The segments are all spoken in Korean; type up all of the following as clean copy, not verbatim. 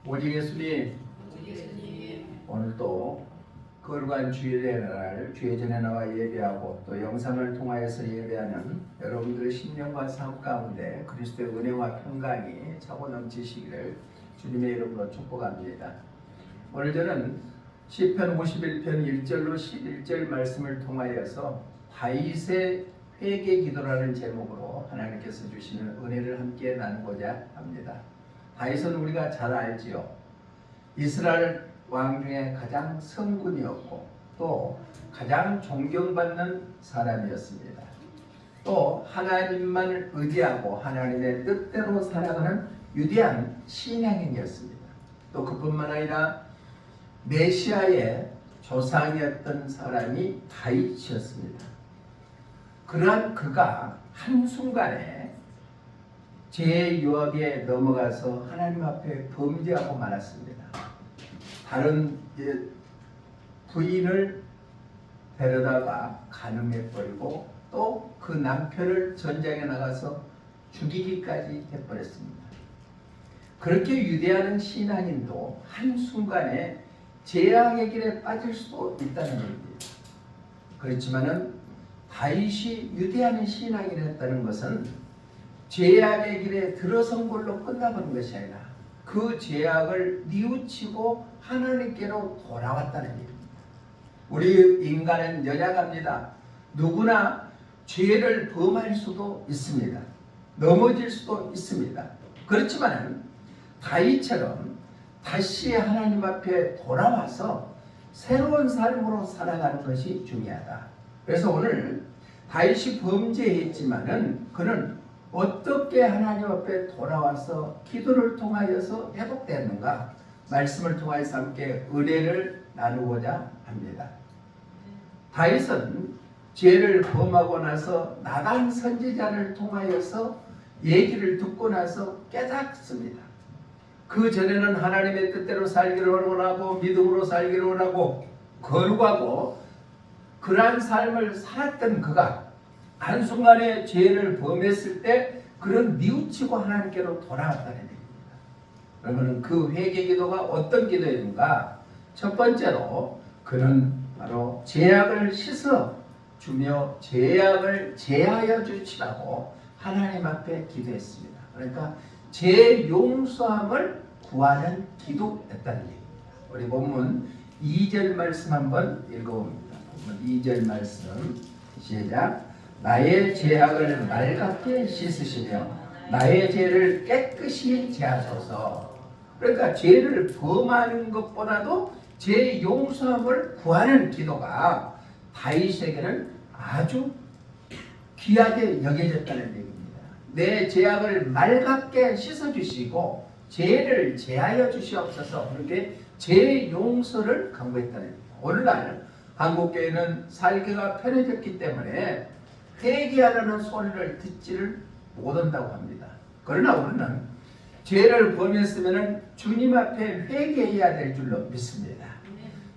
오직 예수님, 오늘도 거룩한 주일의 날 주의 전에 나와 예배하고 또 영상을 통하여서 예배하는 여러분들의 심령과 삶 가운데 그리스도의 은혜와 평강이 차고 넘치시기를 주님의 이름으로 축복합니다. 오늘 저는 시편 51편 1절로 11절 말씀을 통하여서 다윗의 회개 기도라는 제목으로 하나님께서 주시는 은혜를 함께 나누고자 합니다. 다윗은 우리가 잘 알지요. 이스라엘 왕 중에 가장 성군이었고 또 가장 존경받는 사람이었습니다. 또 하나님만을 의지하고 하나님의 뜻대로 살아가는 위대한 신앙인이었습니다. 또 그뿐만 아니라 메시아의 조상이었던 사람이 다윗이었습니다. 그러한 그가 한순간에 죄의 유혹에 넘어가서 하나님 앞에 범죄하고 말았습니다. 다른 부인을 데려다가 간음해버리고 또 그 남편을 전장에 나가서 죽이기까지 해버렸습니다. 그렇게 위대한 신앙인도 한순간에 재앙의 길에 빠질 수도 있다는 얘기입니다. 그렇지만은 다윗이 위대한 신앙인이었다는 것은 죄악의 길에 들어선 걸로 끝나버린 것이 아니라 그 죄악을 뉘우치고 하나님께로 돌아왔다는 얘기입니다. 우리 인간은 연약합니다. 누구나 죄를 범할 수도 있습니다. 넘어질 수도 있습니다. 그렇지만 다윗처럼 다시 하나님 앞에 돌아와서 새로운 삶으로 살아가는 것이 중요하다. 그래서 오늘 다윗이 범죄했지만은 그는 어떻게 하나님 앞에 돌아와서 기도를 통하여서 회복되었는가 말씀을 통하여서 함께 은혜를 나누고자 합니다. 다윗은 죄를 범하고 나서 나간 선지자를 통하여서 얘기를 듣고 나서 깨닫습니다. 그 전에는 하나님의 뜻대로 살기를 원하고 믿음으로 살기를 원하고 거룩하고 그러한 삶을 살았던 그가 한순간에 죄를 범했을 때 그런 뉘우치고 하나님께로 돌아왔다는 얘기입니다. 그러면 그 회개 기도가 어떤 기도인가? 첫 번째로 그는 바로 죄악을 씻어 주며 죄악을 제하여 주시라고 하나님 앞에 기도했습니다. 그러니까 죄 용서함을 구하는 기도였다는 얘기입니다. 우리 본문 2절 말씀 한번 읽어봅니다. 본문 2절 말씀 시작. 나의 죄악을 맑게 씻으시며 나의 죄를 깨끗이 제하소서. 그러니까 죄를 범하는 것보다도 죄 용서함을 구하는 기도가 다윗에게는 아주 귀하게 여겨졌다는 얘기입니다. 내 죄악을 맑게 씻어주시고 죄를 제하여 주시옵소서. 그렇게 죄 용서를 강구했다는 얘기입니다. 오늘날 한국교회는 살기가 편해졌기 때문에 회개하라는 소리를 듣지를 못한다고 합니다. 그러나 우리는 죄를 범했으면 주님 앞에 회개해야 될 줄로 믿습니다.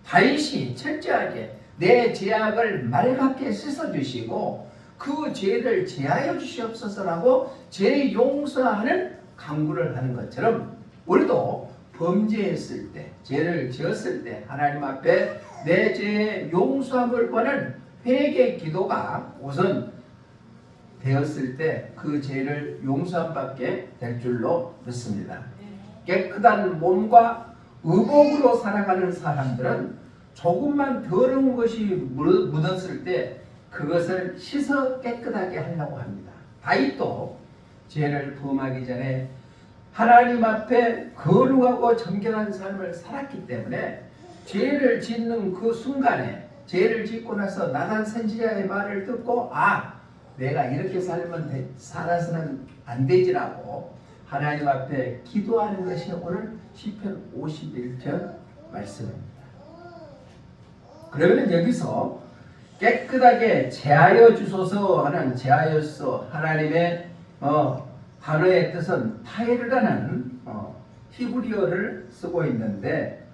다윗이 철저하게 내 죄악을 맑게 씻어주시고 그 죄를 제하여 주시옵소서라고 죄 용서하는 강구를 하는 것처럼 우리도 범죄했을 때, 죄를 지었을 때 하나님 앞에 내 죄의 용서함을 구하는 회개 기도가 우선 되었을 때 그 죄를 용서함받게 될 줄로 믿습니다. 깨끗한 몸과 의복으로 살아가는 사람들은 조금만 더러운 것이 묻었을 때 그것을 씻어 깨끗하게 하려고 합니다. 다윗도 죄를 범하기 전에 하나님 앞에 거룩하고 정결한 삶을 살았기 때문에 죄를 짓는 그 순간에 죄를 짓고 나서 나간 선지자의 말을 듣고 내가 이렇게 살아서는 안 되지라고 하나님 앞에 기도하는 것이 오늘 시편 51편 말씀입니다. 그러면 여기서 깨끗하게 제하여 주소서 하는 제하여서 하나님의 단어의 뜻은 타이르라는 히브리어를 쓰고 있는데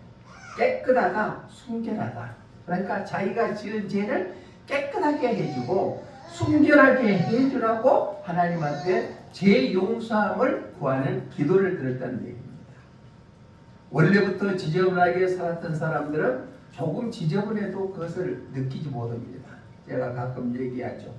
깨끗하다, 순결하다. 그러니까 자기가 지은 죄를 깨끗하게 해주고 순결하게 해주라고 하나님한테 죄 용서함을 구하는 기도를 드렸다는 얘기입니다. 원래부터 지저분하게 살았던 사람들은 조금 지저분해도 그것을 느끼지 못합니다. 제가 가끔 얘기하죠.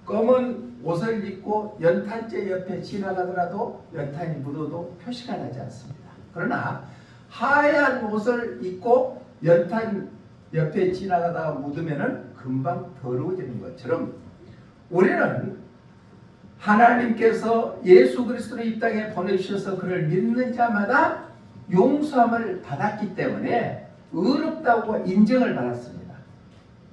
검은 옷을 입고 연탄재 옆에 지나가더라도 연탄이 묻어도 표시가 나지 않습니다. 그러나 하얀 옷을 입고 연탄 옆에 지나가다가 묻으면 금방 더러워지는 것처럼 우리는 하나님께서 예수 그리스도를 이 땅에 보내주셔서 그를 믿는 자마다 용서함을 받았기 때문에 의롭다고 인정을 받았습니다.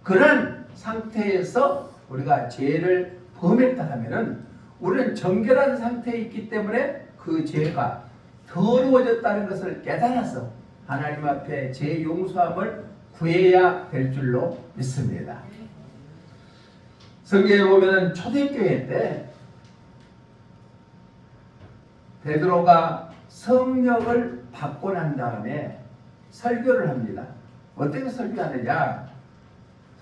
그런 상태에서 우리가 죄를 범했다 하면은 우리는 정결한 상태에 있기 때문에 그 죄가 더러워졌다는 것을 깨달아서 하나님 앞에 죄 용서함을 구해야 될 줄로 믿습니다. 성경에 보면 초대교회 때 베드로가 성령을 받고 난 다음에 설교를 합니다. 어떻게 설교하느냐?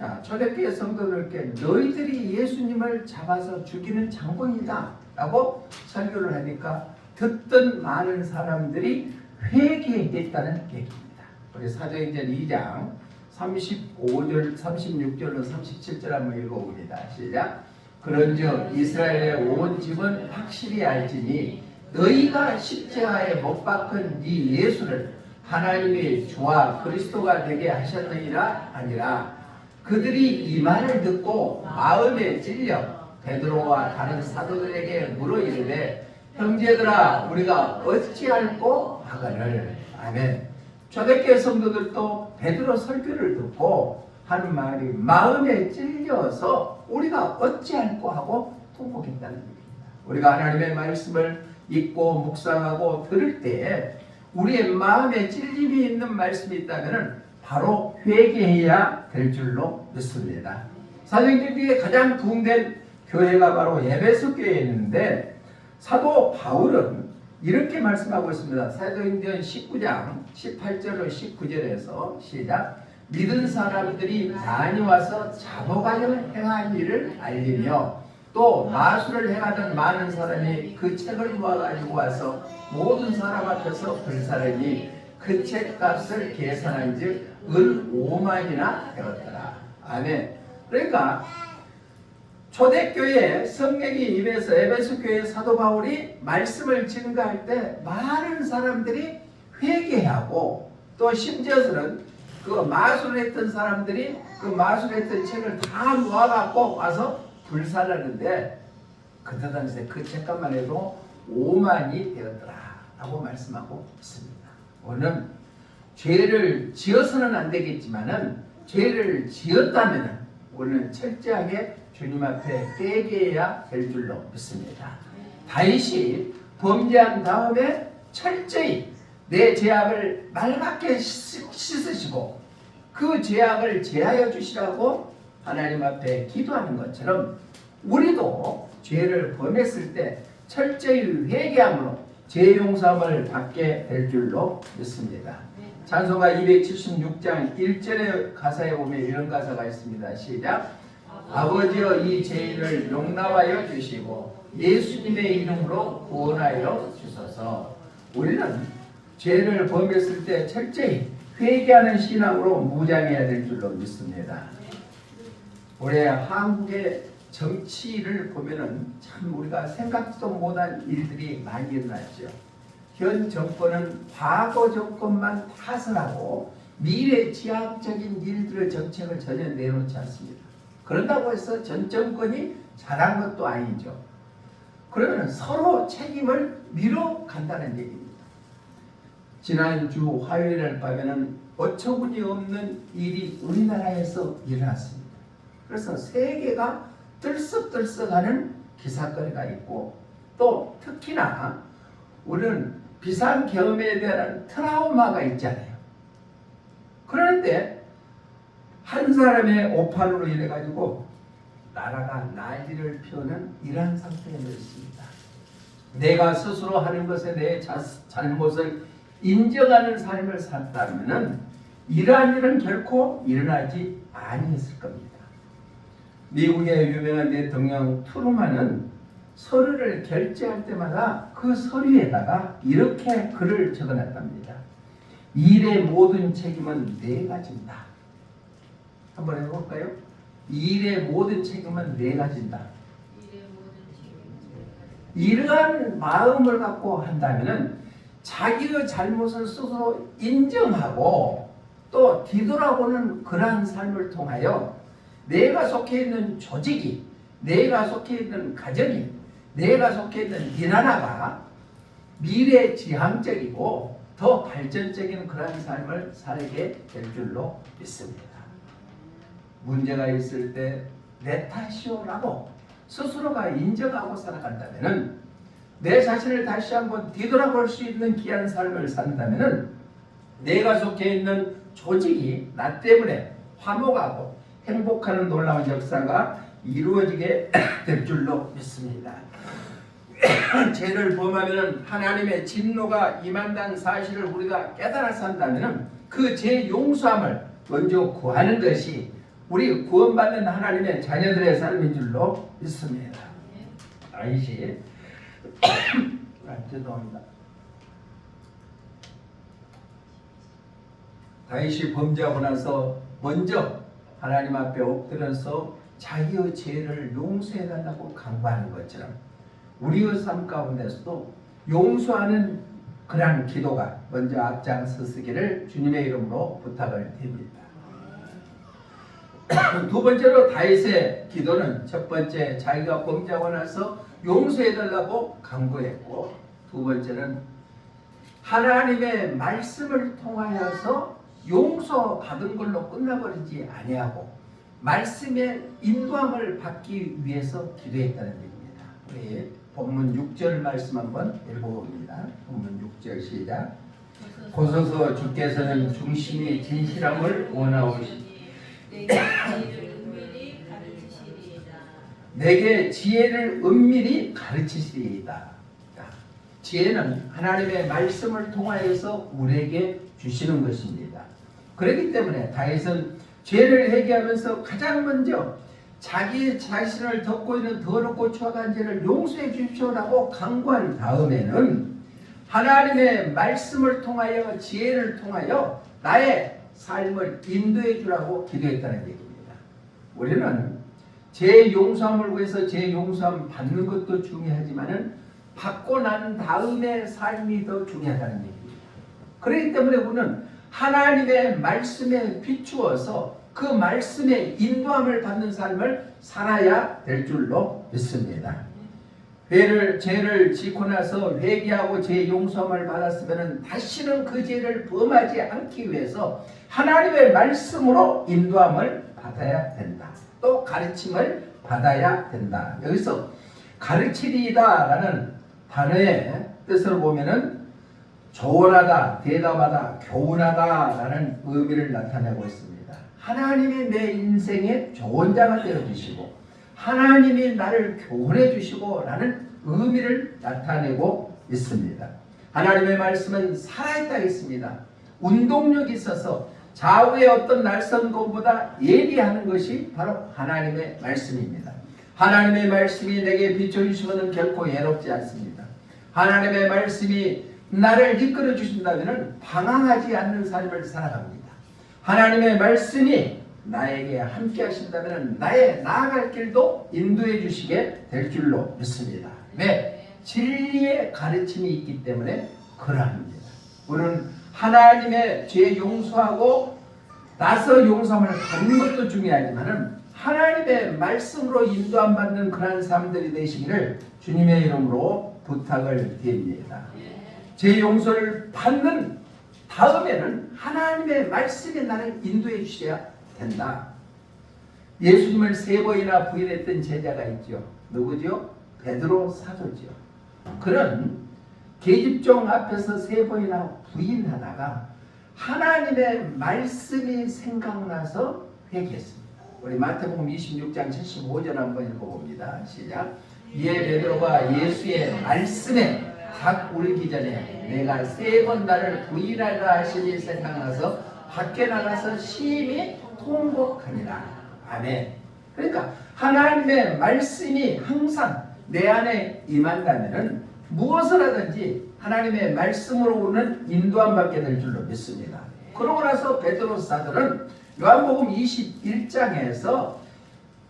자, 초대교회 성도들께 너희들이 예수님을 잡아서 죽이는 장본이다 라고 설교를 하니까 듣던 많은 사람들이 회개했다는 얘기입니다. 우리 사도행전 2장 35절, 36절로 37절 한번 읽어봅니다. 시작. 그런즉 이스라엘의 온 집은 확실히 알지니 너희가 십자가에 못 박은 이 예수를 하나님이 주와 그리스도가 되게 하셨느니라 아니라. 그들이 이 말을 듣고 마음에 찔려 베드로와 다른 사도들에게 물어 이르되 형제들아 우리가 어찌할꼬 하거늘. 아멘. 초대교회 성도들도 베드로 설교를 듣고 하는 말이 마음에 찔려서 우리가 어찌할꼬 하고 통곡했다는 얘기입니다. 우리가 하나님의 말씀을 읽고 묵상하고 들을 때 우리의 마음에 찔림이 있는 말씀이 있다면 바로 회개해야 될 줄로 믿습니다. 사도행전 뒤에 가장 부흥된 교회가 바로 에베소 교회였는데 사도 바울은 이렇게 말씀하고 있습니다. 사도행전 19장 18절로 19절에서 시작. 믿은 사람들이 많이 와서 자복하여 행한 일을 알리며 또 마술을 행하던 많은 사람이 그 책을 모아가지고 와서 모든 사람 앞에서 불사르니 그 책값을 계산한 즉 은 5만이나 되었더라. 아멘. 그러니까 초대교회 성령이 임해서 에베소 교회 사도 바울이 말씀을 증거할 때 많은 사람들이 회개하고 또 심지어서는 그 마술했던 사람들이 그 마술했던 책을 다 모아갖고 와서 불살하는데 그때 당시에 그 책값만 해도 5만이 되었더라 라고 말씀하고 있습니다. 오늘 죄를 지어서는 안 되겠지만은 죄를 지었다면은 우리는 철저하게 주님 앞에 회개해야 될 줄로 믿습니다. 다윗이 범죄한 다음에 철저히 내 죄악을 말밖에 씻으시고 그 죄악을 제하여 주시라고 하나님 앞에 기도하는 것처럼 우리도 죄를 범했을 때 철저히 회개함으로 죄 용서함을 받게 될 줄로 믿습니다. 찬송가 276장 1절의 가사에 보면 이런 가사가 있습니다. 시작. 아버지여 이 죄인을 용납하여 주시고 예수님의 이름으로 구원하여 주소서. 우리는 죄를 범했을 때 철저히 회개하는 신앙으로 무장해야 될 줄로 믿습니다. 올해 한국의 정치를 보면은 참 우리가 생각지도 못한 일들이 많이 일어났죠. 현 정권은 과거 정권만 타설하고 미래 지향적인 일들의 정책을 전혀 내놓지 않습니다. 그런다고 해서 전 정권이 잘한 것도 아니죠. 그러면 서로 책임을 미뤄 간다는 얘기입니다. 지난주 화요일 밤에는 어처구니 없는 일이 우리나라에서 일어났습니다. 그래서 세계가 들썩들썩하는 기사거리가 있고 또 특히나 우리는 비상경험에 대한 트라우마가 있잖아요. 그런데 한 사람의 오판으로 인해 가지고 나라가 난리를 피우는 이러한 상태에 있습니다. 내가 스스로 하는 것에 내 잘못을 인정하는 삶을 산다면은 이러한 일은 결코 일어나지 아니했을 겁니다. 미국의 유명한 대통령 트루만은 서류를 결제할 때마다 그 서류에다가 이렇게 글을 적어놨답니다. 일의 모든 책임은 내가 진다. 한번 해볼까요? 일의 모든 책임은 내가 진다. 이러한 마음을 갖고 한다면 자기의 잘못을 스스로 인정하고 또 뒤돌아보는 그러한 삶을 통하여 내가 속해 있는 조직이, 내가 속해 있는 가정이, 내가 속해 있는 일 하나가 미래지향적이고 더 발전적인 그러한 삶을 살게 될 줄로 믿습니다. 문제가 있을 때 내 탓이오라고 스스로가 인정하고 살아간다면, 내 자신을 다시 한번 뒤돌아볼 수 있는 귀한 삶을 산다면 내가 속해 있는 조직이 나 때문에 화목하고 행복하는 놀라운 역사가 이루어지게 될 줄로 믿습니다. 죄를 범하면 하나님의 진노가 임한다는 사실을 우리가 깨달아서 한다면 그 죄 용서함을 먼저 구하는 것이 우리 구원받는 하나님의 자녀들의 삶인 줄로 믿습니다. 아이씨, 죄송합니다. 다윗이 범죄하고 나서 먼저 하나님 앞에 엎드려서 자기의 죄를 용서해달라고 간구하는 것처럼 우리의 삶 가운데서도 용서하는 그러한 기도가 먼저 앞장서기를 주님의 이름으로 부탁을 드립니다. 두 번째로 다윗의 기도는 첫 번째 자기가 범죄하고 나서 용서해달라고 간구했고, 두 번째는 하나님의 말씀을 통하여서 용서받은 걸로 끝나버리지 아니하고 말씀의 인도함을 받기 위해서 기도했다는 얘기입니다. 우리 본문 6절 말씀 한번 읽어봅니다. 본문 6절 시작. 보소서 주께서는 중심이 진실함을 원하오시니 내게 지혜를 은밀히 가르치시리이다. 지혜는 하나님의 말씀을 통하여서 우리에게 주시는 것입니다. 그렇기 때문에 다윗은 죄를 회개하면서 가장 먼저 자기 자신을 덮고 있는 더럽고 추악한 죄를 용서해 주십시오라고 간구한 다음에는 하나님의 말씀을 통하여 지혜를 통하여 나의 삶을 인도해 주라고 기도했다는 얘기입니다. 우리는 죄 용서함을 위해서 죄 용서함 받는 것도 중요하지만은 받고 난 다음의 삶이 더 중요하다는 얘기입니다. 그렇기 때문에 우리는 하나님의 말씀에 비추어서 그 말씀의 인도함을 받는 삶을 살아야 될 줄로 믿습니다. 죄를 짓고 나서 회개하고 죄 용서함을 받았으면 다시는 그 죄를 범하지 않기 위해서 하나님의 말씀으로 인도함을 받아야 된다. 또 가르침을 받아야 된다. 여기서 가르치리이다 라는 단어의 뜻을 보면은 조언하다, 대답하다, 교훈하다 라는 의미를 나타내고 있습니다. 하나님이 내 인생의 조언자가 되어주시고 하나님이 나를 교훈해 주시고 라는 의미를 나타내고 있습니다. 하나님의 말씀은 살아있다 했습니다. 운동력이 있어서 좌우의 어떤 낯선 것보다 예리하는 것이 바로 하나님의 말씀입니다. 하나님의 말씀이 내게 비춰주시면 결코 외롭지 않습니다. 하나님의 말씀이 나를 이끌어 주신다면 방황하지 않는 삶을 살아갑니다. 하나님의 말씀이 나에게 함께 하신다면 나의 나아갈 길도 인도해 주시게 될 줄로 믿습니다. 왜? 진리의 가르침이 있기 때문에 그러합니다. 우리는 하나님의 죄 용서하고 나서 용서함을 받는 것도 중요하지만 하나님의 말씀으로 인도함 받는 그러한 삶들이 되시기를 주님의 이름으로 부탁을 드립니다. 죄 용서를 받는 다음에는 하나님의 말씀이 나를 인도해 주셔야 된다. 예수님을 3번이나 부인했던 제자가 있죠. 누구죠? 베드로 사도죠. 그는 계집종 앞에서 3번이나 부인하다가 하나님의 말씀이 생각나서 회개했습니다. 우리 마태복음 26장 75절 한번 읽어봅니다. 시작. 이에 베드로가 예수의 말씀에 각 울기 전에 내가 3번 나를 부인하라 하시니 생각나서 밖에 나가서 심히 통곡하니라. 아멘. 그러니까 하나님의 말씀이 항상 내 안에 임한다면 무엇을 하든지 하나님의 말씀으로 오는 인도함 받게 될 줄로 믿습니다. 그러고 나서 베드로 사도는 요한복음 21장에서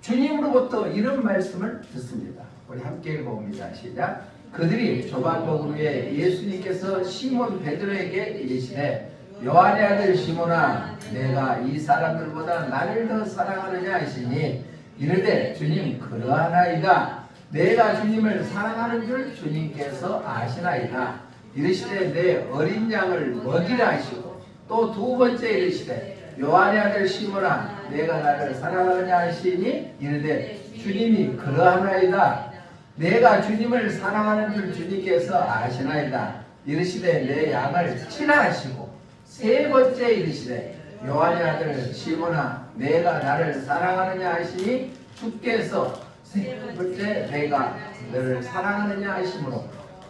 주님으로부터 이런 말씀을 듣습니다. 우리 함께 읽어봅니다. 시작. 그들이 조반복음 위에 예수님께서 시몬 베드로에게 이르시되 요한의 아들 시몬아 내가 이 사람들보다 나를 더 사랑하느냐 하시니 이르되 주님 그러하나이다. 내가 주님을 사랑하는 줄 주님께서 아시나이다. 이르시되 내 어린 양을 먹이라 하시고 또 두 번째 이르시되 요한의 아들 시몬아 내가 나를 사랑하느냐 하시니 이르되 주님이 그러하나이다. 내가 주님을 사랑하는 줄 주님께서 아시나이다. 이르시되 내 양을 치라 하시고 세 번째 이르시되 요한의 아들 시몬아 내가 나를 사랑하느냐 하시니 주께서 세 번째 내가 너를 사랑하느냐 하시므로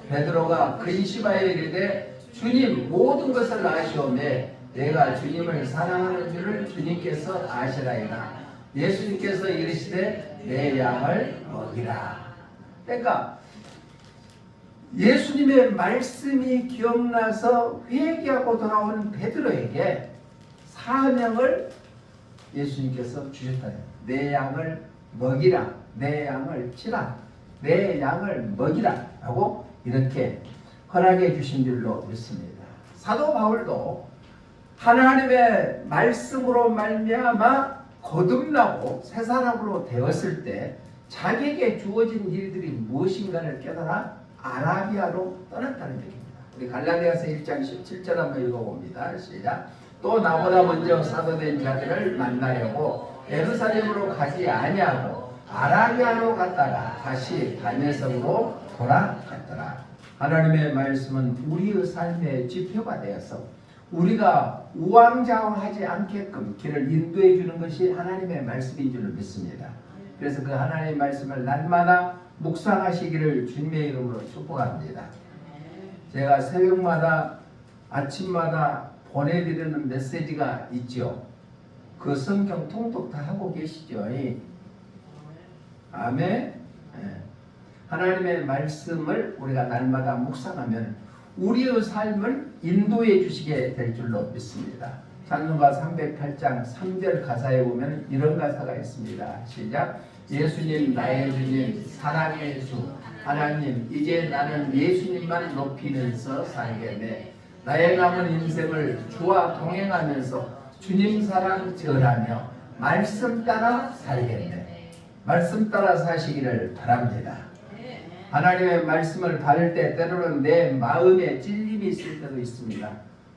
베드로가 근심하여 이르되 주님 모든 것을 아시오매 내가 주님을 사랑하는 줄을 주님께서 아시라이다. 예수님께서 이르시되 내 양을 먹이라. 그러니까 예수님의 말씀이 기억나서 회개하고 돌아오는 베드로에게 사명을 예수님께서 주셨다. 내 양을 먹이라. 내 양을 치라. 내 양을 먹이라 하고 이렇게 허락해 주신 줄로 믿습니다. 사도 바울도 하나님의 말씀으로 말미암아 거듭나고 새 사람으로 되었을 때 자기에게 주어진 일들이 무엇인가를 깨달아 아라비아로 떠났다는 얘기입니다. 우리 갈라디아서 1장 17절 한번 읽어봅니다. 시작. 또 나보다 먼저 사도된 자들을 만나려고 예루살렘으로 가지 아니하고 아라비아로 갔다가 다시 다메섹으로 돌아갔더라. 하나님의 말씀은 우리의 삶의 지표가 되어서 우리가 우왕좌왕하지 않게끔 길을 인도해 주는 것이 하나님의 말씀인 줄 믿습니다. 그래서 그 하나님의 말씀을 날마다 묵상하시기를 주님의 이름으로 축복합니다. 제가 새벽마다 아침마다 보내드리는 메시지가 있죠. 그 성경 통독 다 하고 계시죠. 아멘. 하나님의 말씀을 우리가 날마다 묵상하면 우리의 삶을 인도해 주시게 될 줄로 믿습니다. 찬송가 308장 3절 가사에 보면 이런 가사가 있습니다. 시작. 예수님 나의 주님 사랑의 주 하나님 이제 나는 예수님만 높이면서 살겠네. 나의 남은 인생을 주와 동행하면서 주님 사랑 절하며 말씀 따라 살겠네. 말씀 따라 사시기를 바랍니다. 하나님의 말씀을 받을 때 때로는 내 마음에 찔림이 있을 때도 있습니다.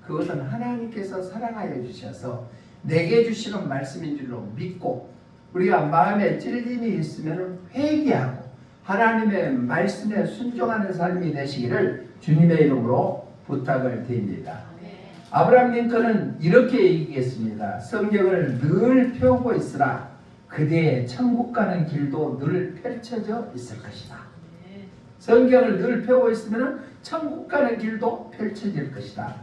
그것은 하나님께서 사랑하여 주셔서 내게 주시는 말씀인 줄로 믿고 우리가 마음에 찔림이 있으면 회개하고 하나님의 말씀에 순종하는 삶이 되시기를 주님의 이름으로 부탁을 드립니다. 아브라함 링컨은 이렇게 얘기했습니다. 성경을 늘 펴고 있으라. 그대의 천국 가는 길도 늘 펼쳐져 있을 것이다. 성경을 늘 펴고 있으면 천국 가는 길도 펼쳐질 것이다.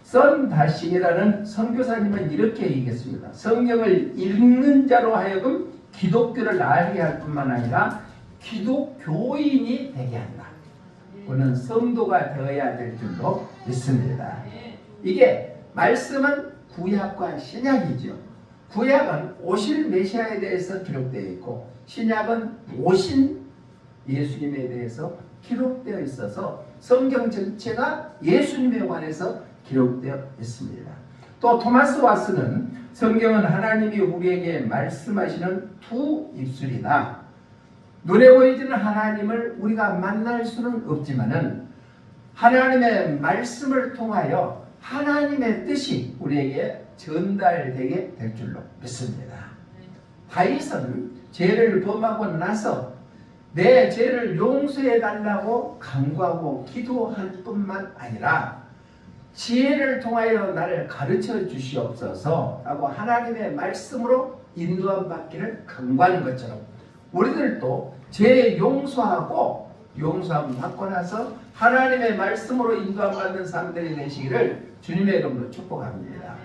선 다싱이라는 선교사님은 이렇게 얘기했습니다. 성경을 읽는 자로 하여금 기독교를 알게 할 뿐만 아니라 기독교인이 되게 한다. 그는 성도가 되어야 될 줄로 믿습니다. 이게 말씀은 구약과 신약이죠. 구약은 오실 메시아에 대해서 기록되어 있고 신약은 오신 예수님에 대해서 기록되어 있어서 성경 전체가 예수님에 관해서 기록되어 있습니다. 또 토마스 와스는 성경은 하나님이 우리에게 말씀하시는 두 입술이다. 눈에 보이지는 하나님을 우리가 만날 수는 없지만은 하나님의 말씀을 통하여 하나님의 뜻이 우리에게 전달되게 될 줄로 믿습니다. 다윗은 죄를 범하고 나서 내 죄를 용서해 달라고 간구하고 기도할 뿐만 아니라 지혜를 통하여 나를 가르쳐 주시옵소서 하고 하나님의 말씀으로 인도함 받기를 간구하는 것처럼 우리들도 죄 용서하고 용서함 받고 나서 하나님의 말씀으로 인도함 받는 사람들이 되시기를 주님의 이름으로 축복합니다.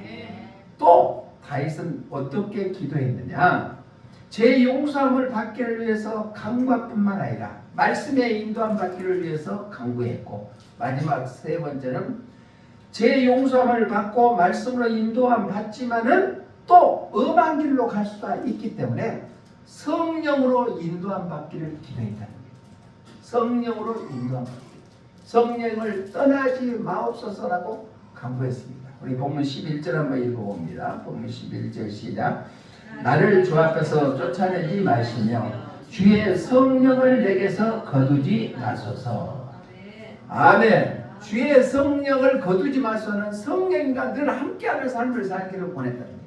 또 다윗은 어떻게 기도했느냐? 제 용서함을 받기를 위해서 간구뿐만 아니라 말씀의 인도함 받기를 위해서 간구했고, 마지막 세 번째는 제 용서함을 받고 말씀으로 인도함 받지만은 또 음한 길로 갈 수가 있기 때문에 성령으로 인도함 받기를 기도했다는 거예요. 성령으로 인도함 받기. 성령을 떠나지 마옵소서라고 간구했습니다. 우리 본문 11절 한번 읽어봅니다. 본문 11절 시작. 나를 주 앞에서 쫓아내지 마시며 주의 성령을 내게서 거두지 마소서. 아멘. 주의 성령을 거두지 마소서는 성령과 늘 함께하는 삶을 살기를 원했다는 거예요.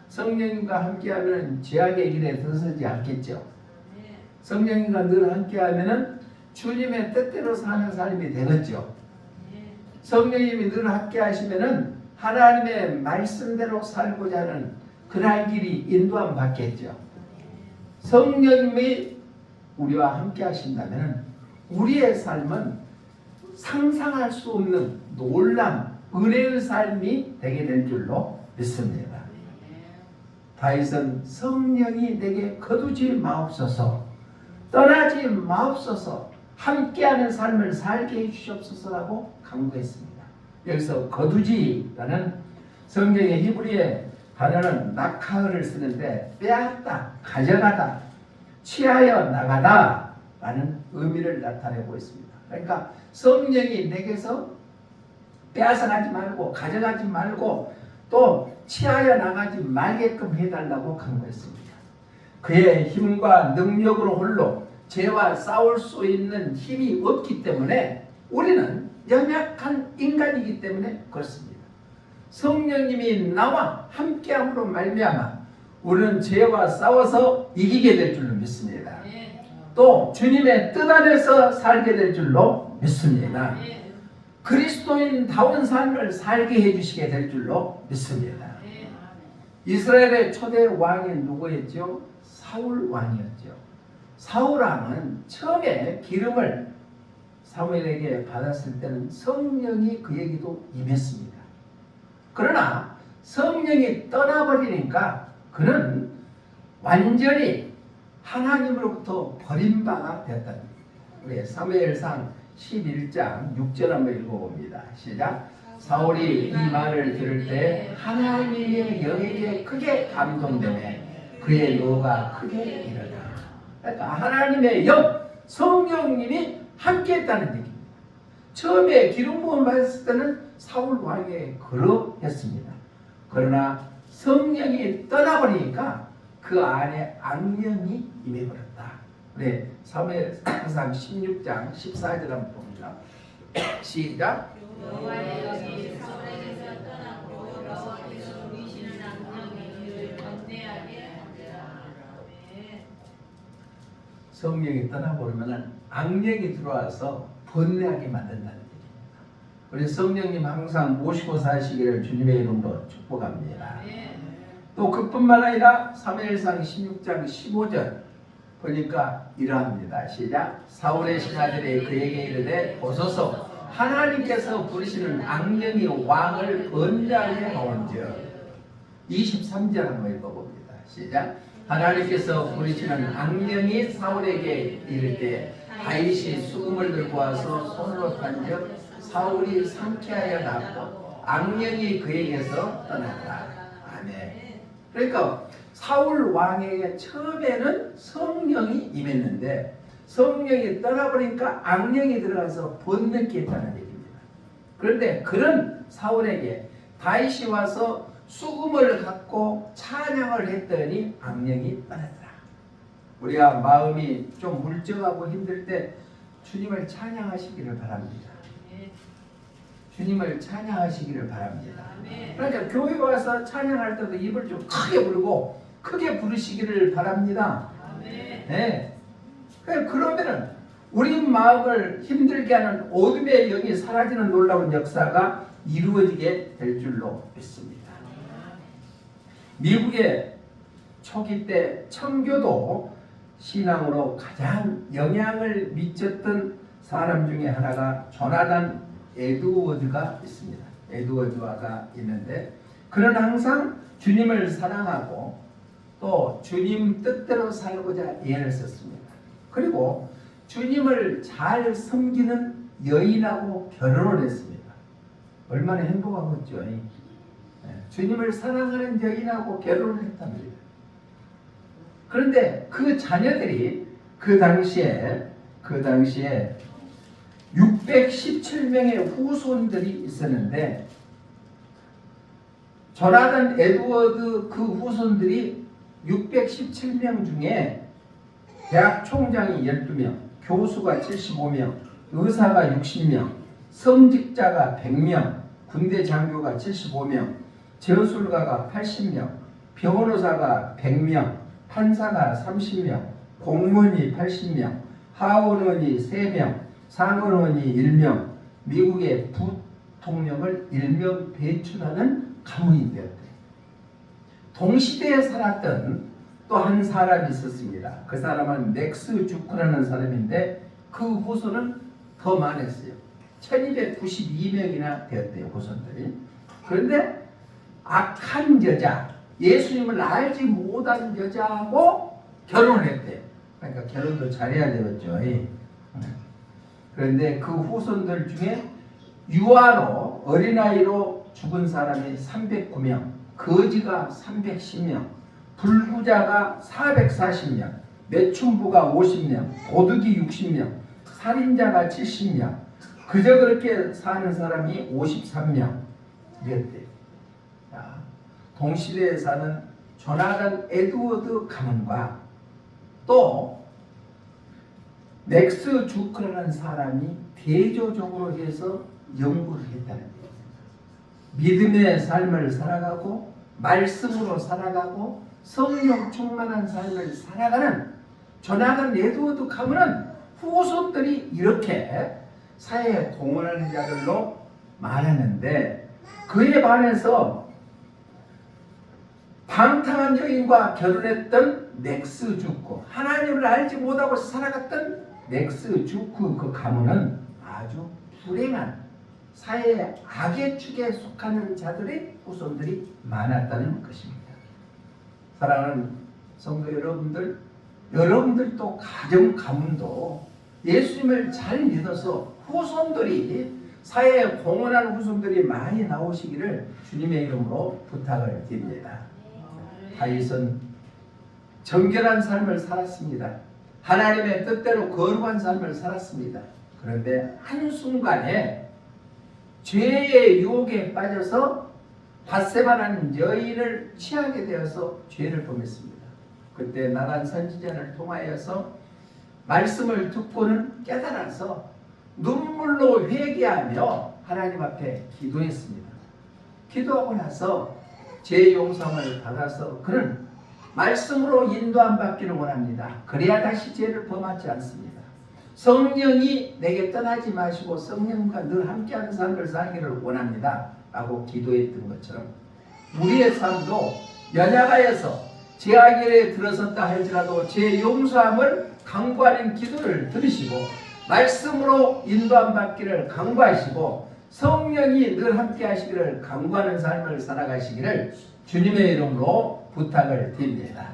성령과 함께하면 죄악의 길에 들어서지 않겠죠. 성령과 늘 함께하면 주님의 뜻대로 사는 삶이 되겠죠. 성령님이 늘 함께하시면 하나님의 말씀대로 살고자 하는 그날 길이 인도함 받겠죠. 성령님이 우리와 함께 하신다면 우리의 삶은 상상할 수 없는 놀람, 은혜의 삶이 되게 될 줄로 믿습니다. 다윗은 성령이 내게 거두지 마옵소서, 떠나지 마옵소서, 함께하는 삶을 살게 해주시옵소서라고 간구했습니다. 여기서 거두지라는 성경의 히브리의 단어는 낙하를 쓰는데 빼앗다, 가져가다, 취하여 나가다 라는 의미를 나타내고 있습니다. 그러니까 성령이 내게서 빼앗아가지 말고 가져가지 말고 또 취하여 나가지 말게끔 해달라고 간구했습니다. 그의 힘과 능력으로 홀로 죄와 싸울 수 있는 힘이 없기 때문에 우리는 연약한 인간이기 때문에 그렇습니다. 성령님이 나와 함께함으로 말미암아 우리는 죄와 싸워서 이기게 될 줄로 믿습니다. 또 주님의 뜻 안에서 살게 될 줄로 믿습니다. 그리스도인다운 삶을 살게 해주시게 될 줄로 믿습니다. 이스라엘의 초대 왕이 누구였죠? 사울 왕이었죠. 사울 왕은 처음에 기름을 사무엘에게 받았을 때는 성령이 그에게도 임했습니다. 그러나 성령이 떠나버리니까 그는 완전히 하나님으로부터 버림받아 되었다는 겁니다. 우리 사무엘상 11장 6절 한번 읽어봅니다. 시작. 사울이 이 말을 들을 때 하나님의 영에게 크게 감동되매 그의 노가 크게 일어나. 그러니까 하나님의 영, 성령님이 함께했다는 얘기입니다. 처음에 기름 부음 받았을 때는 사울 왕에 거룩했습니다. 그러나 성령이 떠나버리니까 그 안에 악령이 임해버렸다. 네, 사무엘상 16장 14절 한번 봅니다. 시작. 여호와의 영이 사울에게서 떠나고 여호와께서 누이시는 악령이 그를 번뇌하게 하니라. 성령이 떠나버리면 악령이 들어와서 번뇌하게 만든다는 얘기입니다. 우리 성령님 항상 모시고 사시기를 주님의 이름으로 축복합니다. 또 그뿐만 아니라 사무엘상 16장 15절 보니까 이러합니다. 시작. 사울의 신하들이 그에게 이르되 보소서 하나님께서 부르시는 악령이 왕을 번뇌하게 하온즉. 23절 한번 읽어봅니다. 시작. 하나님께서 부르시는 악령이 사울에게 이를 때 다윗이 수금을 들고 와서 손으로 탄즉 사울이 상쾌하여 났고 악령이 그에게서 떠났다. 아멘. 그러니까 사울 왕에게 처음에는 성령이 임했는데 성령이 떠나버리니까 악령이 들어가서 번뇌케 했다는 얘기입니다. 그런데 그런 사울에게 다윗이 와서 수금을 갖고 찬양을 했더니 악령이 떠났더라. 우리가 마음이 좀 울적하고 힘들 때 주님을 찬양하시기를 바랍니다. 주님을 찬양하시기를 바랍니다. 그러니까 교회 와서 찬양할 때도 입을 좀 크게 부르고 크게 부르시기를 바랍니다. 네. 그러면은 우리 마음을 힘들게 하는 어둠의 영이 사라지는 놀라운 역사가 이루어지게 될 줄로 믿습니다. 미국의 초기 때 청교도 신앙으로 가장 영향을 미쳤던 사람 중에 하나가 조나단 에드워드가 있습니다. 에드워드가 있는데 그는 항상 주님을 사랑하고 또 주님 뜻대로 살고자 애를 썼습니다. 그리고 주님을 잘 섬기는 여인하고 결혼을 했습니다. 얼마나 행복한 거죠. 주님을 사랑하는 여인하고 결혼을 했답니다. 그런데 그 자녀들이 그 당시에 617명의 후손들이 있었는데 조나단 에드워드 그 후손들이 617명 중에 대학 총장이 12명, 교수가 75명, 의사가 60명, 성직자가 100명, 군대 장교가 75명, 저술가가 80명, 변호사가 100명, 판사가 30명, 공무원이 80명, 하원의원이 3명, 상원의원이 1명, 미국의 부통령을 1명 배출하는 가문이 되었대요. 동시대에 살았던 또 한 사람이 있었습니다. 그 사람은 맥스 주크라는 사람인데 그 후손은 더 많았어요. 1292명이나 되었대요. 후손들이. 그런데 악한 여자, 예수님을 알지 못한 여자하고 결혼을 했대요. 그러니까 결혼도 잘해야 되겠죠. 그런데 그 후손들 중에 유아로 어린아이로 죽은 사람이 309명, 거지가 310명, 불구자가 440명, 매춘부가 50명, 도둑이 60명, 살인자가 70명, 그저 그렇게 사는 사람이 53명 이랬대요. 동시대에 사는 조나단 에드워드 가문과 또 맥스 주크라는 사람이 대조적으로 해서 연구를 했다는 거예요. 믿음의 삶을 살아가고 말씀으로 살아가고 성령 충만한 삶을 살아가는 조나단 에드워드 가문은 후손들이 이렇게 사회에 공헌하는 자들로 말하는데 그에 반해서 방탕한 여인과 결혼했던 맥스 주크, 하나님을 알지 못하고 살아갔던 맥스 주크 그 가문은 아주 불행한 사회의 악의 축에 속하는 자들의 후손들이 많았다는 것입니다. 사랑하는 성도 여러분들, 여러분들도 가정 가문도 예수님을 잘 믿어서 후손들이 사회에 공헌하는 후손들이 많이 나오시기를 주님의 이름으로 부탁을 드립니다. 다윗은 정결한 삶을 살았습니다. 하나님의 뜻대로 거룩한 삶을 살았습니다. 그런데 한순간에 죄의 유혹에 빠져서 밧세바라는 여인을 취하게 되어서 죄를 범했습니다. 그때 나단 선지자를 통하여서 말씀을 듣고는 깨달아서 눈물로 회개하며 하나님 앞에 기도했습니다. 기도하고 나서 죄 용서를 받아서 그는 말씀으로 인도함 받기를 원합니다. 그래야 다시 죄를 범하지 않습니다. 성령이 내게 떠나지 마시고 성령과 늘 함께하는 삶을 살기를 원합니다. 라고 기도했던 것처럼 우리의 삶도 연약하여서 죄악에 들어섰다 할지라도 죄 용서함을 강구하는 기도를 들으시고 말씀으로 인도함 받기를 강구하시고 성령이 늘 함께 하시기를 강구하는 삶을 살아가시기를 주님의 이름으로 부탁을 드립니다.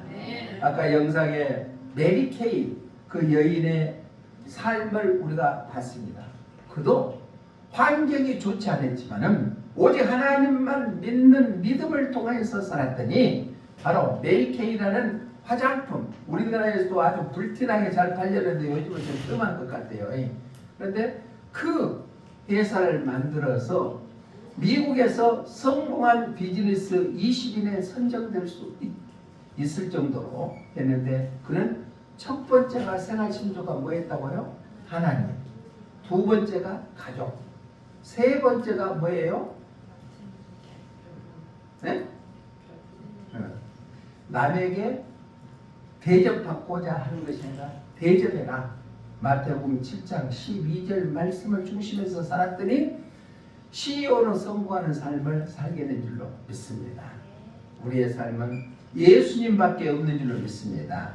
아까 영상에 메리 케이 그 여인의 삶을 우리가 봤습니다. 그도 환경이 좋지 않았지만은 오직 하나님만 믿는 믿음을 통해서 살았더니 바로 메리 케이라는 화장품, 우리나라에서도 아주 불티나게 잘 팔렸는데 요즘은 좀 뜸한 것 같아요. 그런데 그 회사를 만들어서 미국에서 성공한 비즈니스 20인에 선정될 수 있을 정도로 했는데 그는 첫 번째가 생활신조가 뭐였다고요? 하나님. 두 번째가 가족. 세 번째가 뭐예요? 네? 남에게 대접받고자 하는 것인가? 대접해라. 마태복음 7장 12절 말씀을 중심에서 살았더니 CEO로 성공하는 삶을 살게 된 줄로 믿습니다. 우리의 삶은 예수님밖에 없는 줄로 믿습니다.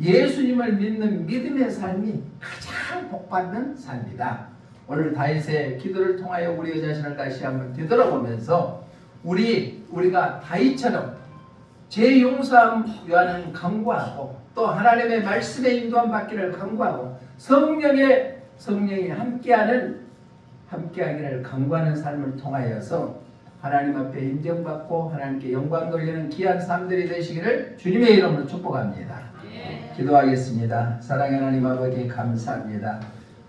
예수님을 믿는 믿음의 삶이 가장 복받는 삶이다. 오늘 다윗의 기도를 통하여 우리의 자신을 다시 한번 되돌아보면서 우리가 다윗처럼 제 용서함 요하는 강구하고 또 하나님의 말씀에 인도함 받기를 강구하고 성령이 함께하기를 강구하는 삶을 통하여서 하나님 앞에 인정받고 하나님께 영광 돌리는 귀한 삶들이 되시기를 주님의 이름으로 축복합니다. 기도하겠습니다. 사랑하는 하나님 아버지 감사합니다.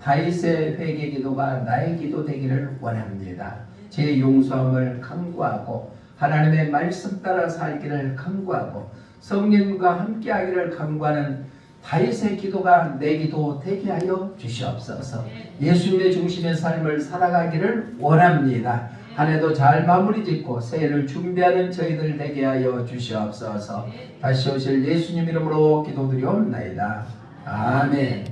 다윗의 회개 기도가 나의 기도 되기를 원합니다. 제 용서함을 강구하고 하나님의 말씀 따라 살기를 강구하고 성령과 함께하기를 강구하는 다윗의 기도가 내 기도 되게 하여 주시옵소서. 예수님의 중심의 삶을 살아가기를 원합니다. 한 해도 잘 마무리 짓고 새해를 준비하는 저희들 되게 하여 주시옵소서. 다시 오실 예수님 이름으로 기도드리옵나이다. 아멘.